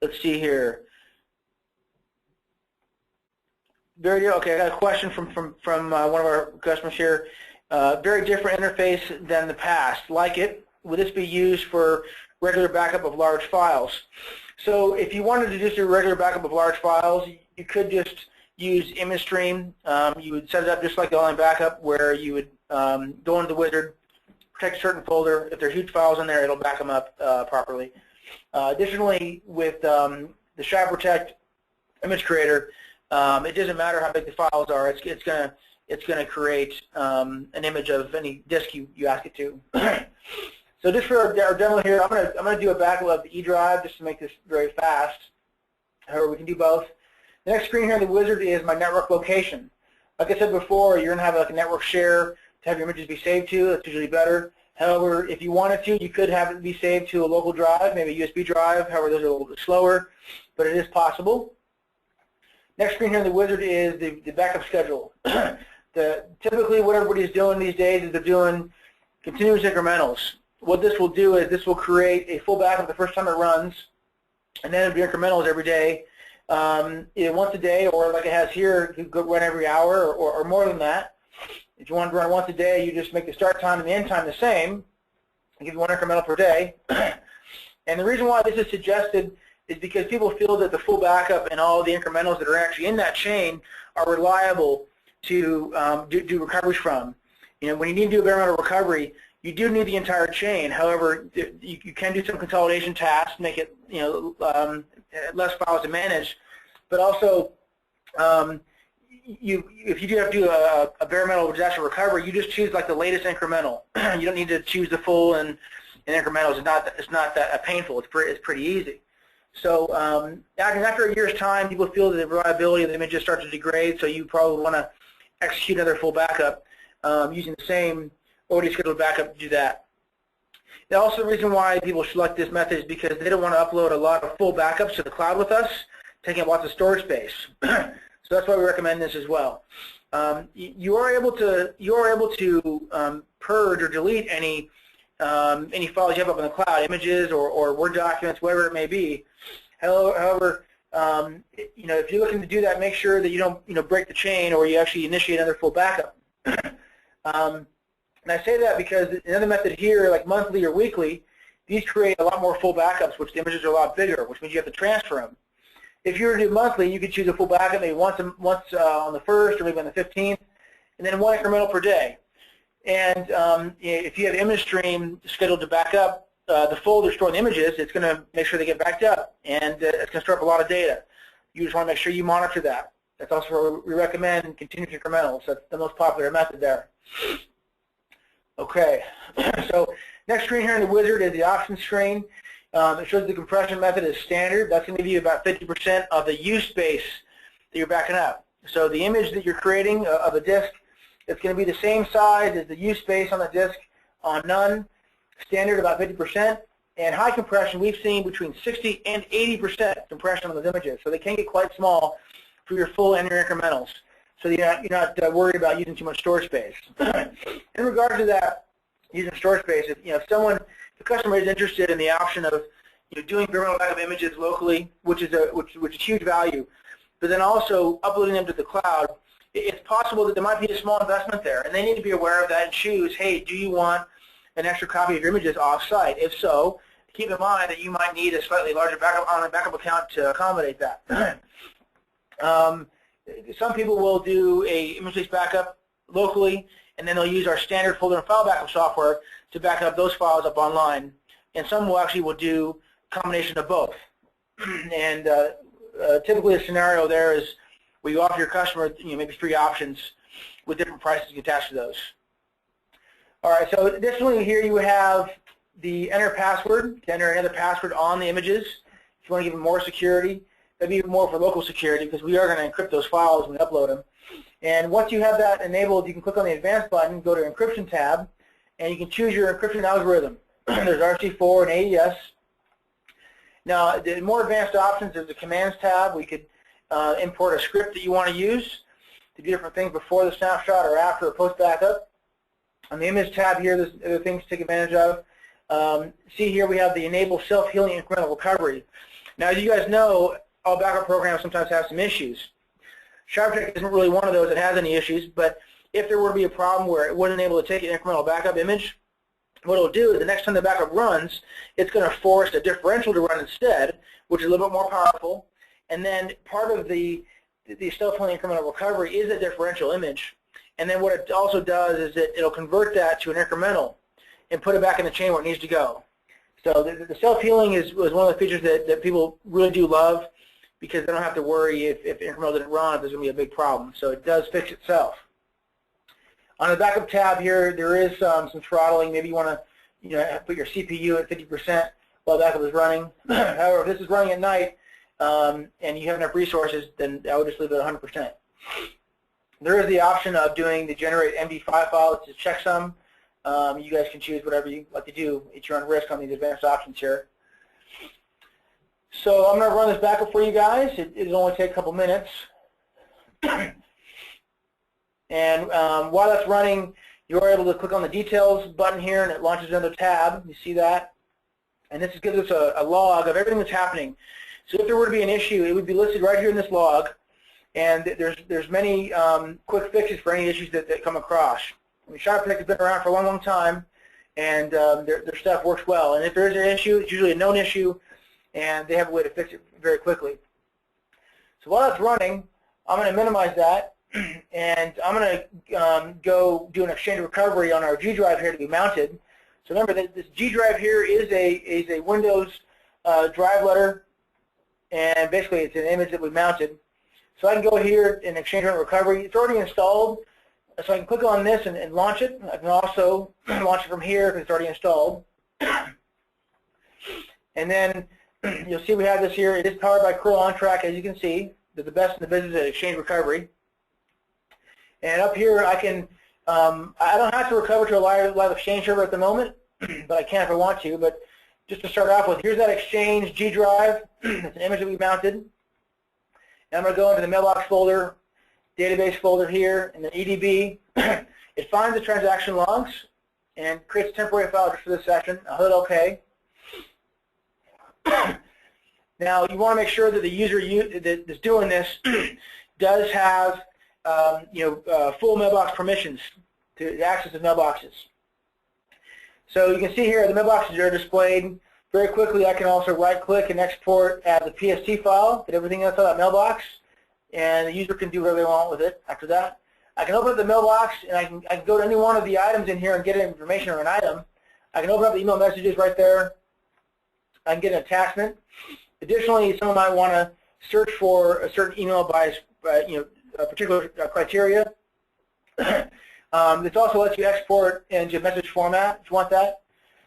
Let's see here. Very okay. I got a question from one of our customers here. Very different interface than the past. Like it, would this be used for regular backup of large files? So if you wanted to just do regular backup of large files, you could just use image stream. You would set it up just like the online backup, where you would go into the wizard, protect a certain folder. If there are huge files in there, it'll back them up properly. Additionally, with the Shadow Protect image creator, it doesn't matter how big the files are. It's gonna create an image of any disk you ask it to. So just for our demo here, I'm gonna do a backup of the E drive just to make this very fast. However, we can do both. The next screen here in the wizard is my network location. Like I said before, you're gonna have like a network share to have your images be saved to. That's usually better. However, if you wanted to, you could have it be saved to a local drive, maybe a USB drive. However, those are a little bit slower, but it is possible. Next screen here in the wizard is the backup schedule. Typically, what everybody's doing these days is they're doing continuous incrementals. What this will do is this will create a full backup the first time it runs, and then it'll be incrementals every day, either once a day or like it has here, you could run every hour or more than that. If you want to run once a day, you just make the start time and the end time the same, and give you one incremental per day. And the reason why this is suggested is because people feel that the full backup and all the incrementals that are actually in that chain are reliable to do recoveries from. You know, when you need to do a bare metal recovery, you do need the entire chain. However, you can do some consolidation tasks, make it less files to manage, but also if you do have to do a bare metal disaster recovery, you just choose like the latest incremental. You don't need to choose the full and incrementals. It's not that painful. It's pretty easy. So after a year's time, people feel that the reliability of the images starts to degrade, so you probably want to execute another full backup using the same already scheduled backup to do that. And also the reason why people select this method is because they don't want to upload a lot of full backups to the cloud with us, taking up lots of storage space. So that's why we recommend this as well. You are able to purge or delete any files you have up in the cloud, images or Word documents, whatever it may be. However, if you're looking to do that, make sure that you don't break the chain or you actually initiate another full backup. And I say that because another method here, like monthly or weekly, these create a lot more full backups, which the images are a lot bigger, which means you have to transfer them. If you were to do monthly, you could choose a full backup maybe once on the 1st or maybe on the 15th, and then one incremental per day. And if you have image stream scheduled to back up the folder storing the images, it's going to make sure they get backed up, and it's going to store up a lot of data. You just want to make sure you monitor that. That's also where we recommend continuous incrementals. That's the most popular method there. Okay, so next screen here in the wizard is the options screen. It shows the compression method is standard. That's going to give you about 50% of the use space that you're backing up. So the image that you're creating of a disk, it's going to be the same size as the use space on the disk on none, standard about 50%, and high compression we've seen between 60 and 80% compression on those images. So they can get quite small for your full and your incrementals. So you're not worried about using too much storage space. In regard to that, using storage space, if the customer is interested in the option of doing bare metal backup images locally, which is huge value, but then also uploading them to the cloud, it's possible that there might be a small investment there, and they need to be aware of that and choose, hey, do you want an extra copy of your images off-site? If so, keep in mind that you might need a slightly larger online backup account to accommodate that. Some people will do a image-based backup locally, and then they'll use our standard folder and file backup software to back up those files up online. And some will do a combination of both. And typically the scenario there is where you offer your customer maybe 3 options with different prices attached to those. All right, so additionally here you have the enter password, to enter another password on the images. If you want to give them more security, that'd be more for local security because we are going to encrypt those files when we upload them. And once you have that enabled, you can click on the advanced button, go to encryption tab, and you can choose your encryption algorithm. There's RC4 and AES. Now, the more advanced options is the commands tab. We could import a script that you want to use to do different things before the snapshot or after or post backup. On the image tab here, there's other things to take advantage of. See here we have the enable self-healing incremental recovery. Now, as you guys know, all backup programs sometimes have some issues. SharpTech isn't really one of those that has any issues, but if there were to be a problem where it wasn't able to take an incremental backup image, what it'll do is the next time the backup runs, it's going to force a differential to run instead, which is a little bit more powerful. And then part of the self-healing incremental recovery is a differential image. And then what it also does is that it'll convert that to an incremental and put it back in the chain where it needs to go. So the self-healing is one of the features that people really do love, because they don't have to worry if incremental didn't run, if there's going to be a big problem. So it does fix itself. On the backup tab here, there is some throttling. Maybe you want to put your CPU at 50% while backup is running. However, if this is running at night and you have enough resources, then I would just leave it at 100%. There is the option of doing the generate MD5 file. It's a checksum. You guys can choose whatever you like to do at your own risk on these advanced options here. So I'm going to run this backup for you guys. It'll only take a couple minutes. And while that's running, you're able to click on the details button here, and it launches another tab. You see that? And this gives us a log of everything that's happening. So if there were to be an issue, it would be listed right here in this log. And there's many quick fixes for any issues that come across. I mean, SharpTech has been around for a long, long time, and their stuff works well. And if there is an issue, it's usually a known issue, and they have a way to fix it very quickly. So while that's running, I'm going to minimize that, and I'm going to go do an exchange recovery on our G drive here to be mounted. So remember that this G drive here is a Windows drive letter, and basically it's an image that we mounted. So I can go here and exchange recovery. It's already installed, so I can click on this and launch it. I can also launch it from here because it's already installed. And then you'll see we have this here. It is powered by Curl OnTrack, as you can see. They're the best in the business at exchange recovery. And up here, I can, I don't have to recover to a live exchange server at the moment, but I can if I want to. But just to start off with, here's that exchange G drive. It's an image that we mounted. And I'm going to go into the mailbox folder, database folder here, and the EDB. It finds the transaction logs and creates a temporary file just for this session. I'll hit OK. Now, you want to make sure that the user that's doing this does have full mailbox permissions to access the mailboxes. So you can see here the mailboxes are displayed very quickly. I can also right-click and export as a PST file, get everything that's on that mailbox, and the user can do whatever they want with it after that. I can open up the mailbox, and I can go to any one of the items in here and get information on an item. I can open up the email messages right there. I can get an attachment. Additionally, someone might want to search for a certain email by a particular criteria. This also lets you export into message format if you want that.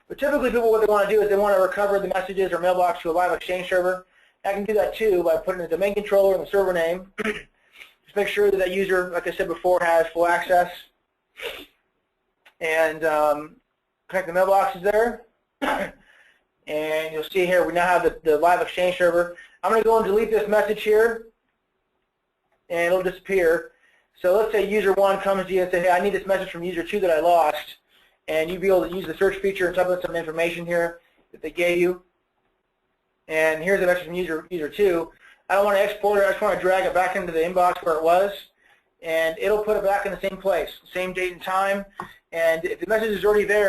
But typically, people, what they want to do is they want to recover the messages or mailbox to a live exchange server. I can do that too by putting the domain controller and the server name. Just make sure that that user, like I said before, has full access. And connect the mailboxes there. And you'll see here we now have the live exchange server. I'm going to go and delete this message here, and it'll disappear. So let's say user 1 comes to you and says, hey, I need this message from user 2 that I lost. And you'd be able to use the search feature and type in some information here that they gave you. And here's a message from user 2. I don't want to export it. I just want to drag it back into the inbox where it was. And it'll put it back in the same place, same date and time. And if the message is already there,